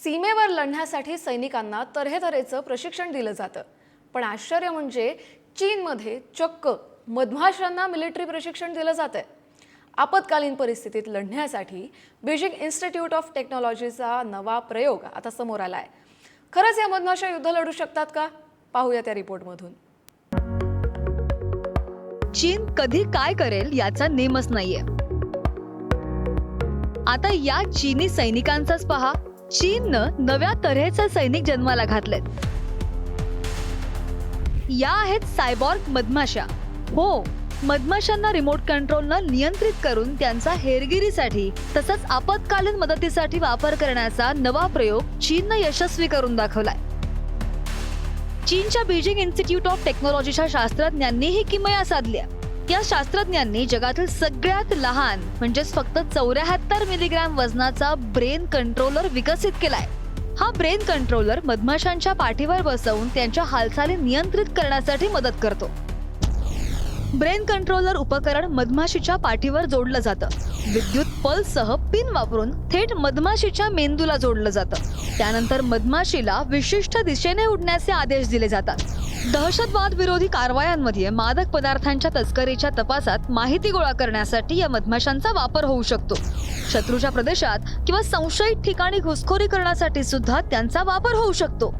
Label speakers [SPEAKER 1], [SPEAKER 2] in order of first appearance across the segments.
[SPEAKER 1] सीमेवर लढण्यासाठी सैनिकांना तऱ्हेतऱ्हेचं प्रशिक्षण दिलं जातं. पण आश्चर्य म्हणजे चीनमध्ये चक्क मधमाशांना मिलिटरी प्रशिक्षण दिलं जातंय. आपत्कालीन परिस्थितीत लढण्यासाठी बीजिंग इन्स्टिट्यूट ऑफ टेक्नॉलॉजीचा नवा प्रयोग आता समोर आलाय. खरंच या मधमाशा युद्ध लढू शकतात का? पाहूया त्या रिपोर्टमधून.
[SPEAKER 2] चीन कधी काय करेल याचा नेमच नाहीये. आता या चीनी सैनिकांचाच पहा. चीननं नव्या तऱ्हेचे सैनिक जन्माला घातलेत. या आहेत सायबॉर्ग मधमाशा. हो, मधमाशांना रिमोट कंट्रोलनं नियंत्रित करून त्यांचा हेरगिरीसाठी तसंच आपत्कालीन मदतीसाठी वापर करण्याचा नवा प्रयोग चीननं यशस्वी करून दाखवलाय. चीनच्या बीजिंग इन्स्टिट्यूट ऑफ टेक्नॉलॉजीच्या शास्त्रज्ञांनी ही किमया साधली. या शास्त्रज्ञांनी जगातील सगळ्यात लहान म्हणजेच फक्त 74 मिलीग्रॅम वजनाचा ब्रेन कंट्रोलर विकसित केलाय. हा ब्रेन कंट्रोलर मधमाशांच्या पाठीवर बसवून त्यांच्या हालचाली नियंत्रित करण्यासाठी मदत करतो. ब्रेन कंट्रोलर उपकरण मधमाशीच्या पाठीवर जोडलं जातं. विद्युत पल्ससह पिन वापरून थेट मधमाशीच्या मेंदूला जोडलं जातं. त्यानंतर मधमाशीला विशिष्ट दिशेने उडण्याचे आदेश दिले जातात. दहशतवाद विरोधी कारवायांमध्ये मादक पदार्थांच्या तस्करीच्या तपासात माहिती गोळा करण्यासाठी या मधमाशांचा वापर होऊ शकतो. शत्रूच्या प्रदेशात किंवा संशयित ठिकाणी घुसखोरी करण्यासाठी सुद्धा त्यांचा वापर होऊ शकतो.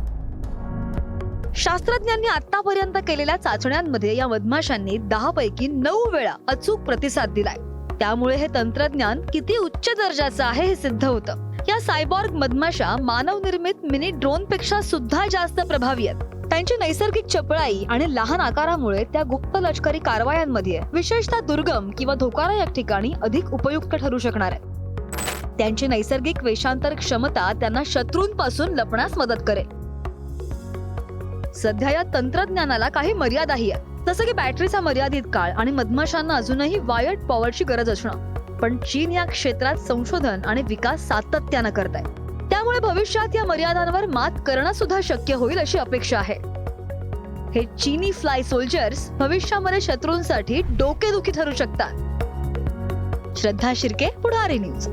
[SPEAKER 2] शास्त्रज्ञांनी आतापर्यंत केलेल्या चाचण्यांमध्ये या मधमाशांनी 10 पैकी 9 वेळा अचूक प्रतिसाद दिलाय. त्यामुळे हे तंत्रज्ञान किती उच्च दर्जाचं आहे हे सिद्ध होतं. या सायबॉर्ग मधमाशा मानव निर्मित मिनी ड्रोन पेक्षा सुद्धा जास्त प्रभावी आहेत. त्यांची नैसर्गिक चपळाई आणि लहान आकारामुळे त्या गुप्त लष्करी कारवायांमध्ये विशेषतः दुर्गम किंवा धोकादायक ठिकाणी अधिक उपयुक्त ठरू शकणार आहेत. त्यांची नैसर्गिक वेषांतर क्षमता त्यांना शत्रूंपासून लपण्यास मदत करेल. सध्या या तंत्रज्ञानाला काही मर्यादाही आहेत, जसं की बॅटरीचा मर्यादित काळ आणि मधमाशांना अजूनही वायर्ड पॉवरची गरज असणं. पण चीन या क्षेत्रात संशोधन आणि विकास सातत्यानं करत आहे. त्यामुळे भविष्यात या मर्यादांवर मात करणं सुद्धा शक्य होईल अशी अपेक्षा आहे. हे चीनी फ्लाय सोल्जर्स भविष्यामध्ये शत्रूंसाठी डोकेदुखी ठरू शकतात. श्रद्धा शिर्के, पुढारी न्यूज.